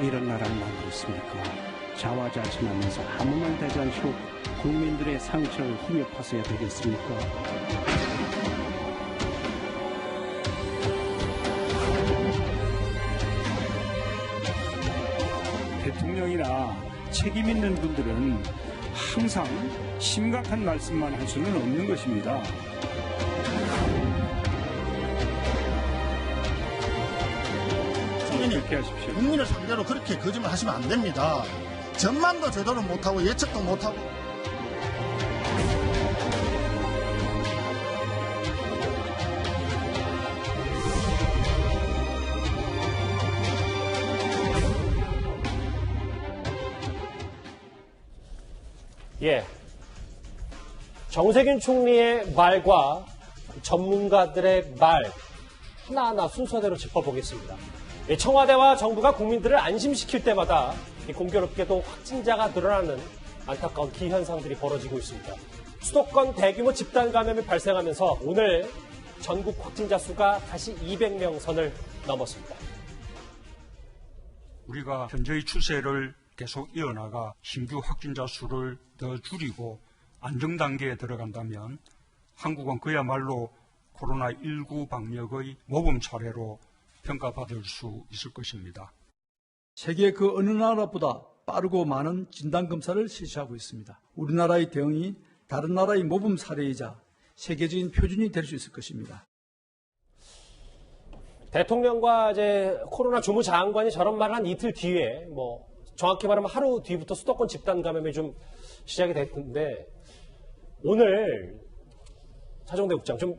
이런 나라를 만들었습니까? 자화자찬하면서 아무 말 대잔치로 국민들의 상처를 후벼 파서야 되겠습니까? 대통령이나 책임 있는 분들은 항상 심각한 말씀만 할 수는 없는 것입니다. 국민이 하십시오. 국민을 상대로 그렇게 거짓말 하시면 안 됩니다. 전망도 제대로 못하고 예측도 못하고. 예. 정세균 총리의 말과 전문가들의 말 하나하나 순서대로 짚어보겠습니다. 청와대와 정부가 국민들을 안심시킬 때마다 공교롭게도 확진자가 늘어나는 안타까운 기현상들이 벌어지고 있습니다. 수도권 대규모 집단 감염이 발생하면서 오늘 전국 확진자 수가 다시 200명 선을 넘었습니다. 우리가 현재의 추세를 계속 이어나가 신규 확진자 수를 더 줄이고 안정 단계에 들어간다면 한국은 그야말로 코로나19 방역의 모범 사례로 평가받을 수 있을 것입니다. 세계 그 어느 나라보다 빠르고 많은 진단검사를 실시하고 있습니다. 우리나라의 대응이 다른 나라의 모범 사례이자 세계적인 표준이 될 수 있을 것입니다. 대통령과 이제 코로나 주무장관이 저런 말을 한 이틀 뒤에 정확히 말하면 하루 뒤부터 수도권 집단 감염이 좀 시작이 됐는데 오늘 차정대 국장 좀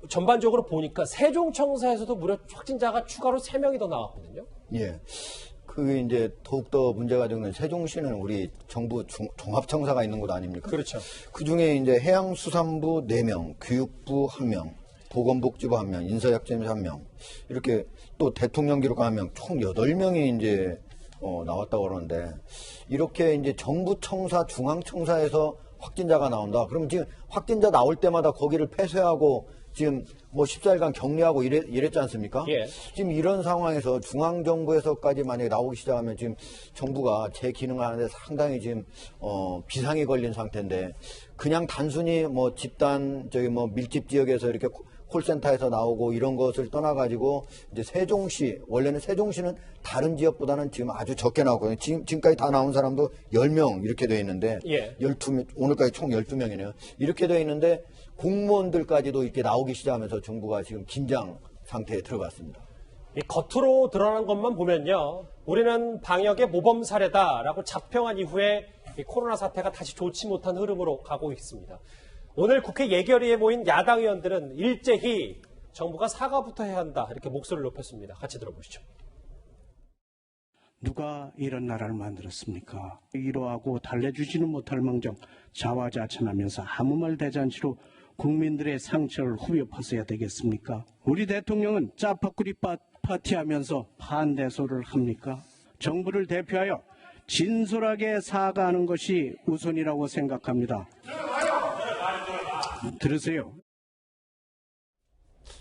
전반적으로 보니까 세종청사에서도 무려 확진자가 추가로 3명이 더 나왔거든요. 예. 그게 이제 더욱더 문제가 되는 세종시는 우리 정부 종합청사가 있는 곳 아닙니까? 그렇죠. 그 중에 이제 해양수산부 4명, 교육부 1명, 보건복지부 1명, 인사약점사 1명, 이렇게 또 대통령 기록 1명, 총 8명이 이제 나왔다고 그러는데, 이렇게 이제 정부청사, 중앙청사에서 확진자가 나온다. 그럼 지금 확진자 나올 때마다 거기를 폐쇄하고 지금 14일간 격리하고 이랬지 않습니까? 예. 지금 이런 상황에서 중앙정부에서까지 만약에 나오기 시작하면 지금 정부가 제 기능을 하는데 상당히 지금 비상이 걸린 상태인데, 그냥 단순히 집단 밀집 지역에서 이렇게 콜센터에서 나오고 이런 것을 떠나가지고 이제 세종시, 원래는 세종시는 다른 지역보다는 지금 아주 적게 나오거든요. 지금까지 다 나온 사람도 10명 이렇게 돼 있는데, 예. 12명, 오늘까지 총 12명이네요. 이렇게 돼 있는데 공무원들까지도 이렇게 나오기 시작하면서 정부가 지금 긴장 상태에 들어갔습니다. 이 겉으로 드러난 것만 보면요, 우리는 방역의 모범 사례다라고 자평한 이후에 이 코로나 사태가 다시 좋지 못한 흐름으로 가고 있습니다. 오늘 국회 예결위에 모인 야당 의원들은 일제히 정부가 사과부터 해야 한다, 이렇게 목소리를 높였습니다. 같이 들어보시죠. 누가 이런 나라를 만들었습니까? 이러하고 달래주지는 못할 망정 자화자찬하면서 아무 말 대잔치로 국민들의 상처를 후벼 파서야 되겠습니까? 우리 대통령은 짜파구리 파티하면서 반대소를 합니까? 정부를 대표하여 진솔하게 사과하는 것이 우선이라고 생각합니다. 들으세요.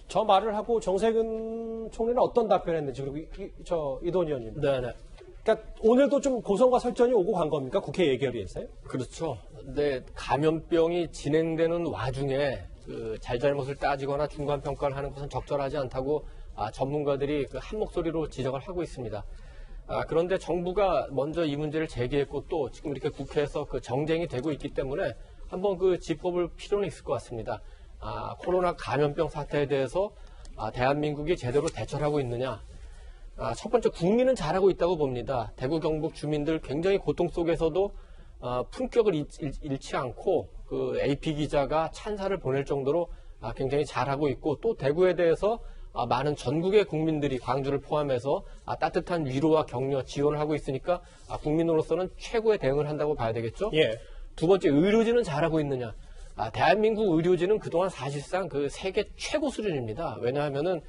저 말을 하고 정세균 총리는 어떤 답변했는지, 그리고 이도원 의원님. 네네. 그러니까 오늘도 좀 고성과 설전이 오고 간 겁니까? 국회 예결위에서요? 그렇죠. 근데 감염병이 진행되는 와중에 그 잘잘못을 따지거나 중간평가를 하는 것은 적절하지 않다고 전문가들이 한 목소리로 지적을 하고 있습니다. 그런데 정부가 먼저 이 문제를 제기했고 또 지금 이렇게 국회에서 그 정쟁이 되고 있기 때문에 한번 짚어볼 필요는 있을 것 같습니다. 코로나 감염병 사태에 대해서 대한민국이 제대로 대처를 하고 있느냐. 첫 번째, 국민은 잘하고 있다고 봅니다. 대구 경북 주민들 굉장히 고통 속에서도 품격을 잃지 않고 그 AP 기자가 찬사를 보낼 정도로 굉장히 잘하고 있고, 또 대구에 대해서 많은 전국의 국민들이 광주를 포함해서 따뜻한 위로와 격려, 지원을 하고 있으니까 국민으로서는 최고의 대응을 한다고 봐야 되겠죠. 예. 두 번째, 의료진은 잘하고 있느냐. 대한민국 의료진은 그동안 사실상 그 세계 최고 수준입니다. 왜냐하면은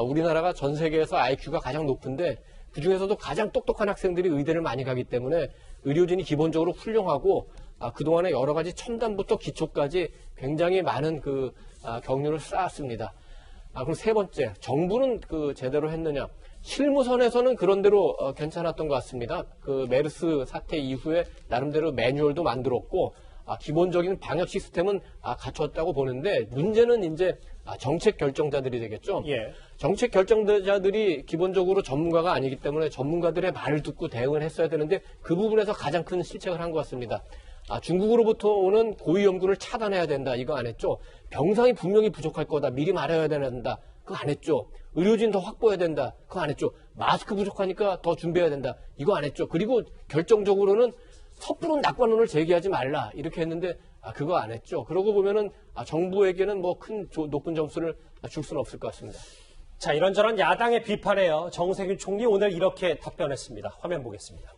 우리나라가 전 세계에서 IQ가 가장 높은데 그중에서도 가장 똑똑한 학생들이 의대를 많이 가기 때문에 의료진이 기본적으로 훌륭하고 그동안에 여러 가지 첨단부터 기초까지 굉장히 많은 격려를 쌓았습니다. 그리고 세 번째, 정부는 제대로 했느냐. 실무선에서는 그런대로 괜찮았던 것 같습니다. 그 메르스 사태 이후에 나름대로 매뉴얼도 만들었고 기본적인 방역 시스템은 갖췄다고 보는데 문제는 이제 정책 결정자들이 되겠죠. 예. 정책 결정자들이 기본적으로 전문가가 아니기 때문에 전문가들의 말을 듣고 대응을 했어야 되는데 그 부분에서 가장 큰 실책을 한 것 같습니다. 중국으로부터 오는 고위 연구를 차단해야 된다. 이거 안 했죠. 병상이 분명히 부족할 거다. 미리 말해야 된다. 그거 안 했죠. 의료진 더 확보해야 된다. 그거 안 했죠. 마스크 부족하니까 더 준비해야 된다. 이거 안 했죠. 그리고 결정적으로는 섣부른 낙관론을 제기하지 말라. 이렇게 했는데 그거 안 했죠. 그러고 보면은 정부에게는 뭐 높은 점수를 줄 수는 없을 것 같습니다. 자, 이런저런 야당의 비판에요. 정세균 총리 오늘 이렇게 답변했습니다. 화면 보겠습니다.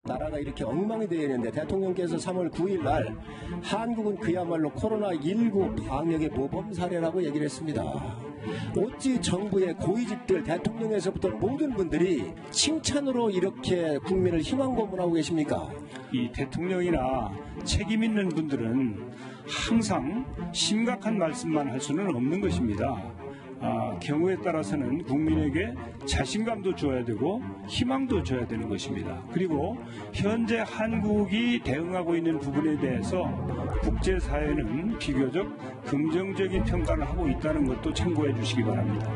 나라가 이렇게 엉망이 되어 있는데 대통령께서 3월 9일 날 한국은 그야말로 코로나19 방역의 모범 사례라고 얘기를 했습니다. 어찌 정부의 고위직들 대통령에서부터 모든 분들이 칭찬으로 이렇게 국민을 희망 고문하고 계십니까? 이 대통령이나 책임 있는 분들은 항상 심각한 말씀만 할 수는 없는 것입니다. 경우에 따라서는 국민에게 자신감도 줘야 되고 희망도 줘야 되는 것입니다. 그리고 현재 한국이 대응하고 있는 부분에 대해서 국제사회는 비교적 긍정적인 평가를 하고 있다는 것도 참고해 주시기 바랍니다.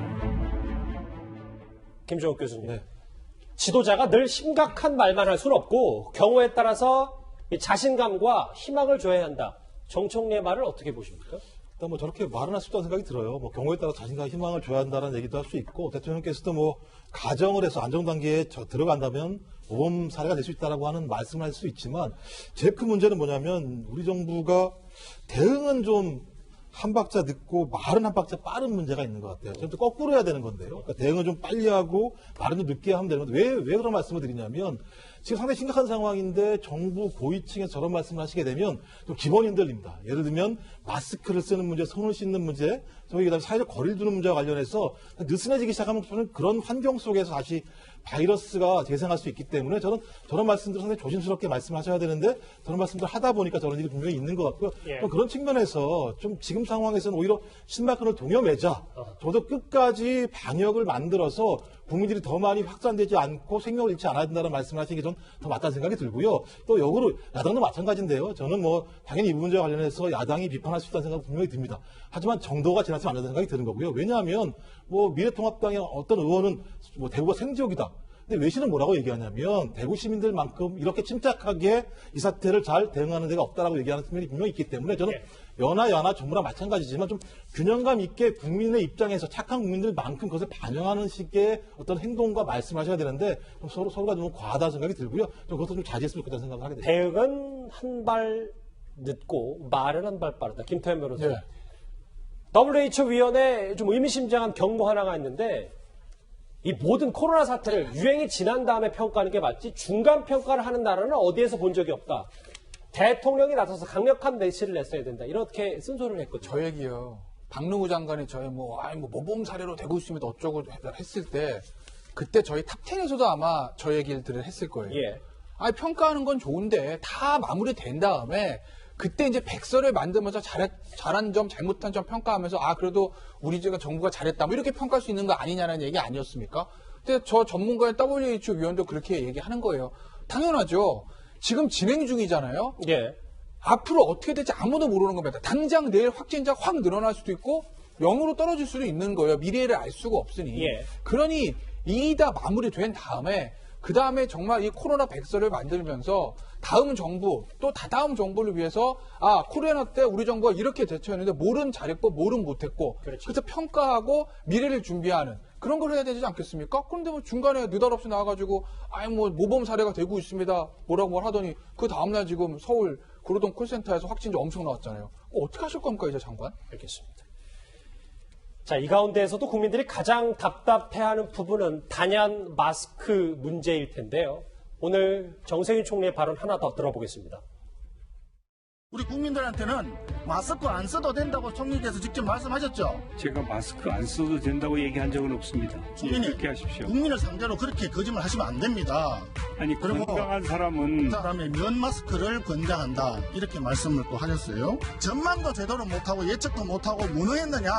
김종욱 교수님. 지도자가 늘 심각한 말만 할 수는 없고 경우에 따라서 자신감과 희망을 줘야 한다. 정 총리의 말을 어떻게 보십니까? 일단 뭐 저렇게 말은 할 수 있다는 생각이 들어요. 뭐 경우에 따라 자신감, 희망을 줘야 한다는 얘기도 할 수 있고 대통령께서도 뭐 가정을 해서 안정 단계에 들어간다면 모범 사례가 될 수 있다라고 하는 말씀을 할 수 있지만 제일 큰 문제는 뭐냐면 우리 정부가 대응은 좀 한 박자 늦고 말은 한 박자 빠른 문제가 있는 것 같아요. 저는 또 거꾸로 해야 되는 건데요. 그러니까 대응을 좀 빨리 하고 말은 좀 늦게 하면 되는 건데 왜 그런 말씀을 드리냐면 지금 상당히 심각한 상황인데 정부 고위층에서 저런 말씀을 하시게 되면 좀 기본이 흔들립니다. 예를 들면 마스크를 쓰는 문제, 손을 씻는 문제, 저희 그다음에 사회적 거리를 두는 문제와 관련해서 느슨해지기 시작하면 저는 그런 환경 속에서 다시 바이러스가 재생할 수 있기 때문에 저는 저런 말씀들 상당히 조심스럽게 말씀하셔야 되는데 저런 말씀들 하다 보니까 저런 일이 분명히 있는 것 같고요. 예. 또 그런 측면에서 좀 지금 상황에서는 오히려 신발끈을 동여매자. 저도 끝까지 방역을 만들어서 국민들이 더 많이 확산되지 않고 생명을 잃지 않아야 된다는 말씀을 하시는 게 좀 더 맞다는 생각이 들고요. 또 역으로 야당도 마찬가지인데요. 저는 뭐 당연히 이 문제와 관련해서 야당이 비판할 수 있다는 생각은 분명히 듭니다. 하지만 정도가 지나치면 안 된다는 생각이 드는 거고요. 왜냐하면 뭐 미래통합당의 어떤 의원은 뭐 대구가 생지역이다. 근데 외신은 뭐라고 얘기하냐면 대구 시민들만큼 이렇게 침착하게 이 사태를 잘 대응하는 데가 없다라고 얘기하는 측면이 분명히 있기 때문에 저는 연하 정부랑 마찬가지지만 좀 균형감 있게 국민의 입장에서 착한 국민들만큼 그것을 반영하는 식의 어떤 행동과 말씀하셔야 되는데 서로가 너무 과하다는 생각이 들고요. 좀 그것도 좀 자제했으면 좋겠다는 생각을 하게 됩니다. 대응은 한 발 늦고 말은 한 발 빠르다. 김태현 변호사님. 네. WHO 위원회 좀 의미심장한 경고 하나가 있는데 이 모든 코로나 사태를 유행이 지난 다음에 평가하는 게 맞지 중간 평가를 하는 나라는 어디에서 본 적이 없다. 대통령이 나서서 강력한 메시지를 냈어야 된다. 이렇게 쓴소리를 했거든요. 저 얘기요. 박능우 장관이 저희 모범 사례로 되고 있습니다. 어쩌고 했을 때 그때 저희 탑10에서도 아마 저 얘기를 했을 거예요. 예. 평가하는 건 좋은데 다 마무리된 다음에 그때 이제 백서를 만들면서 잘한 점, 잘못한 점 평가하면서 그래도 우리 정부가 잘했다. 뭐 이렇게 평가할 수 있는 거 아니냐는 얘기 아니었습니까? 근데 저 전문가의 WHO 위원도 그렇게 얘기하는 거예요. 당연하죠. 지금 진행 중이잖아요. 예. 앞으로 어떻게 될지 아무도 모르는 겁니다. 당장 내일 확진자가 확 늘어날 수도 있고 0으로 떨어질 수도 있는 거예요. 미래를 알 수가 없으니. 예. 그러니 이 다 마무리된 다음에 그 다음에 정말 이 코로나 백서를 만들면서 다음 정부 또 다다음 정부를 위해서 코로나 때 우리 정부가 이렇게 대처했는데 뭐는 잘했고 뭐는 못했고 그래서 평가하고 미래를 준비하는 그런 걸 해야 되지 않겠습니까? 그런데 뭐 중간에 느닷없이 나와가지고 모범 사례가 되고 있습니다. 뭐라고 하더니 그 다음날 지금 서울 구로동 콜센터에서 확진자 엄청 나왔잖아요. 어떻게 하실 겁니까 이제 장관? 알겠습니다. 자, 이 가운데에서도 국민들이 가장 답답해하는 부분은 단연 마스크 문제일 텐데요. 오늘 정세균 총리의 발언 하나 더 들어보겠습니다. 우리 국민들한테는 마스크 안 써도 된다고 총리께서 직접 말씀하셨죠? 제가 마스크 안 써도 된다고 얘기한 적은 없습니다. 총리님, 그렇게 하십시오. 국민을 상대로 그렇게 거짓말 하시면 안 됩니다. 아니 그리고 건강한 사람은 사람의 면 마스크를 권장한다 이렇게 말씀을 또 하셨어요. 전망도 제대로 못하고 예측도 못하고 무능했느냐?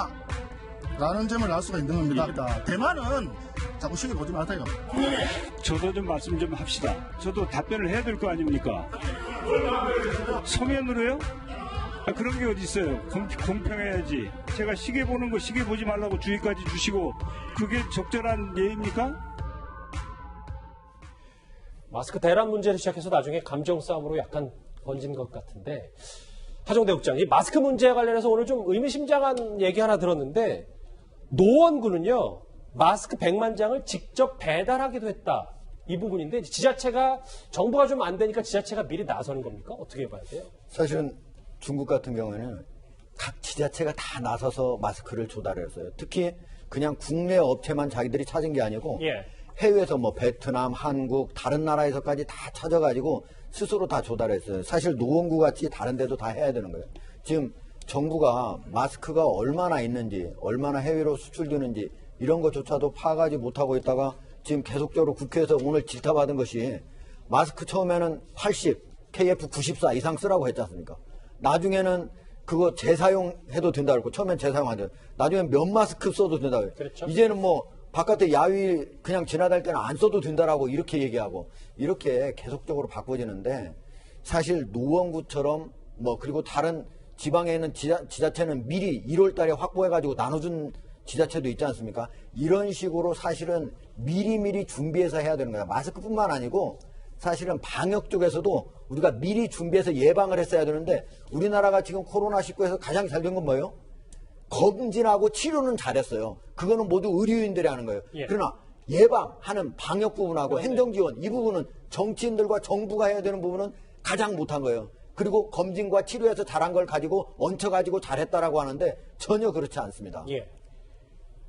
라는 점을 알 수가 있는 겁니다. 대만은 자꾸 시계 보지 마세요. 저도 좀 말씀 좀 합시다. 저도 답변을 해야 될 거 아닙니까? 서면으로요? 그런 게 어디 있어요? 공평해야지. 제가 시계 보는 거 시계 보지 말라고 주의까지 주시고 그게 적절한 예입니까? 마스크 대란 문제를 시작해서 나중에 감정 싸움으로 약간 번진 것 같은데, 하정대 국장, 이 마스크 문제에 관련해서 오늘 좀 의미심장한 얘기 하나 들었는데, 노원구는요 마스크 100만 장을 직접 배달하기도 했다, 이 부분인데, 지자체가, 정부가 좀 안 되니까 지자체가 미리 나서는 겁니까? 어떻게 봐야 돼요? 사실은 중국 같은 경우에는 각 지자체가 다 나서서 마스크를 조달했어요. 특히 그냥 국내 업체만 자기들이 찾은 게 아니고 예. 해외에서 뭐 베트남, 한국, 다른 나라에서까지 다 찾아가지고 스스로 다 조달했어요. 사실 노원구 같이 다른 데도 다 해야 되는 거예요. 지금 정부가 마스크가 얼마나 있는지, 얼마나 해외로 수출되는지 이런 것조차도 파악하지 못하고 있다가 지금 계속적으로 국회에서 오늘 질타받은 것이 마스크 처음에는 80, KF94 이상 쓰라고 했지 않습니까? 나중에는 그거 재사용해도 된다고 했고, 처음엔 재사용 안 돼요. 나중엔 면 마스크 써도 된다고 해요. 그렇죠. 이제는 뭐 바깥에 야위 그냥 지나다닐 때는 안 써도 된다라고 이렇게 얘기하고, 이렇게 계속적으로 바꿔지는데, 사실 노원구처럼 뭐 그리고 다른 지방에 있는 지자체는 미리 1월 달에 확보해가지고 나눠준 지자체도 있지 않습니까? 이런 식으로 사실은 미리미리 준비해서 해야 되는 거야. 마스크뿐만 아니고 사실은 방역 쪽에서도 우리가 미리 준비해서 예방을 했어야 되는데, 우리나라가 지금 코로나19에서 가장 잘 된 건 뭐예요? 검진하고 치료는 잘했어요. 그거는 모두 의료인들이 하는 거예요. 예. 그러나 예방하는 방역 부분하고 행정지원, 이 부분은 정치인들과 정부가 해야 되는 부분은 가장 못한 거예요. 그리고 검진과 치료에서 잘한 걸 가지고 얹혀가지고 잘했다라고 하는데 전혀 그렇지 않습니다. 예.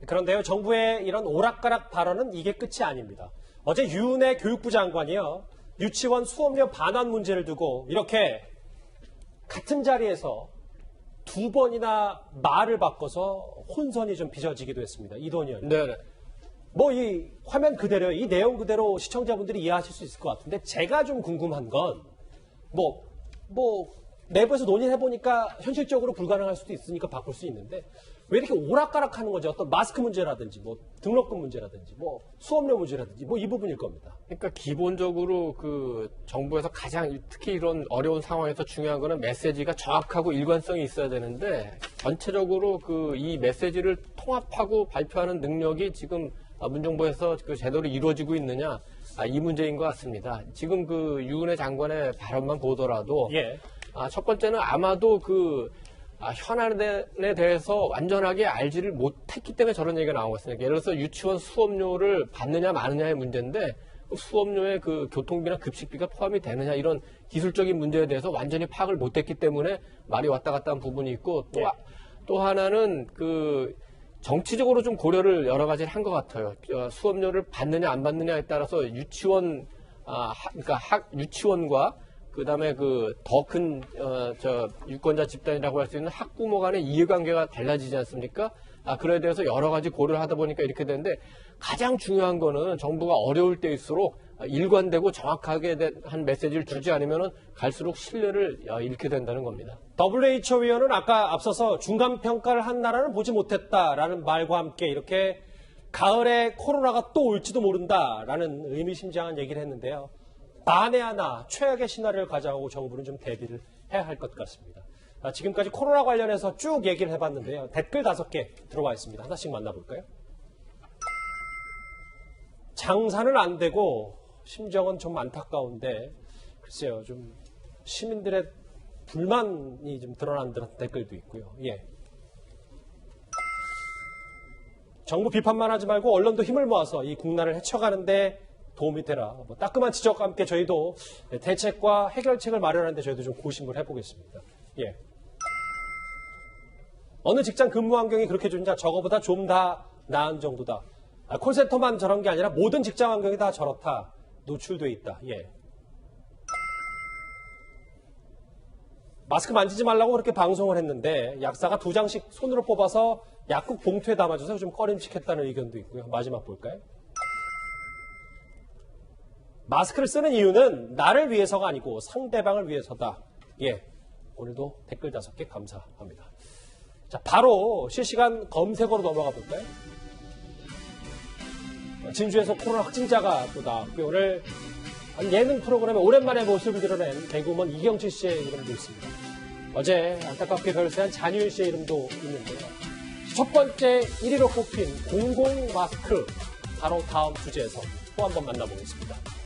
그런데요, 정부의 이런 오락가락 발언은 이게 끝이 아닙니다. 어제 유은혜 교육부 장관이요, 유치원 수업료 반환 문제를 두고 이렇게 같은 자리에서 두 번이나 말을 바꿔서 혼선이 좀 빚어지기도 했습니다. 이도원 의원님. 네. 뭐 이 화면 그대로, 이 내용 그대로 시청자분들이 이해하실 수 있을 것 같은데, 제가 좀 궁금한 건 내부에서 논의해보니까 현실적으로 불가능할 수도 있으니까 바꿀 수 있는데, 왜 이렇게 오락가락 하는 거죠? 어떤 마스크 문제라든지, 뭐 등록금 문제라든지, 뭐 수업료 문제라든지, 뭐 이 부분일 겁니다. 그러니까 기본적으로 그 정부에서 가장 특히 이런 어려운 상황에서 중요한 거는 메시지가 정확하고 일관성이 있어야 되는데, 전체적으로 그 이 메시지를 통합하고 발표하는 능력이 지금 문정부에서 그 제대로 이루어지고 있느냐, 이 문제인 것 같습니다. 지금 그 유은혜 장관의 발언만 보더라도 예. 첫 번째는 아마도 그 현안에 대해서 완전하게 알지를 못했기 때문에 저런 얘기가 나온 것 같습니다. 예를 들어서 유치원 수업료를 받느냐 마느냐의 문제인데, 수업료에 그 교통비나 급식비가 포함이 되느냐, 이런 기술적인 문제에 대해서 완전히 파악을 못했기 때문에 말이 왔다 갔다 한 부분이 있고, 또 하나는 그 정치적으로 좀 고려를 여러 가지를 한 것 같아요. 수업료를 받느냐 안 받느냐에 따라서 유치원, 그러니까 유치원과 그다음에 그 더 큰 유권자 집단이라고 할 수 있는 학부모 간의 이해관계가 달라지지 않습니까? 그래 대해서 여러 가지 고려를 하다 보니까 이렇게 되는데, 가장 중요한 거는 정부가 어려울 때일수록 일관되고 정확하게 한 메시지를 주지 않으면 갈수록 신뢰를 잃게 된다는 겁니다. WHO 위원은 아까 앞서서 중간평가를 한 나라는 보지 못했다라는 말과 함께 이렇게 가을에 코로나가 또 올지도 모른다라는 의미심장한 얘기를 했는데요. 만에 하나 최악의 시나리오를 가져가고 정부는 좀 대비를 해야 할 것 같습니다. 지금까지 코로나 관련해서 쭉 얘기를 해봤는데요. 댓글 5개 들어와 있습니다. 하나씩 만나볼까요? 장사는 안 되고 심정은 좀 안타까운데, 글쎄요, 좀 시민들의 불만이 좀 드러난 댓글도 있고요. 예. 정부 비판만 하지 말고 언론도 힘을 모아서 이 국난을 헤쳐가는데 도움이 되라. 뭐 따끔한 지적과 함께 저희도 대책과 해결책을 마련하는데 저희도 좀 고심을 해보겠습니다. 예. 어느 직장 근무 환경이 그렇게 좋냐? 저거보다 좀 다 나은 정도다. 콜센터만 저런 게 아니라 모든 직장 환경이 다 저렇다. 노출돼 있다. 예. 마스크 만지지 말라고 그렇게 방송을 했는데 약사가 2장씩 손으로 뽑아서 약국 봉투에 담아줘서 좀 꺼림칙했다는 의견도 있고요. 마지막 볼까요? 마스크를 쓰는 이유는 나를 위해서가 아니고 상대방을 위해서다. 예. 오늘도 댓글 5개 감사합니다. 자, 바로 실시간 검색어로 넘어가 볼까요? 진주에서 코로나 확진자가 또 나왔고요. 오늘 예능 프로그램에 오랜만에 모습을 드러낸 개그우먼 이경칠 씨의 이름도 있습니다. 어제 안타깝게 별세한 잔유일 씨의 이름도 있는데요. 첫 번째 1위로 꼽힌 공공 마스크, 바로 다음 주제에서 또 한 번 만나보겠습니다.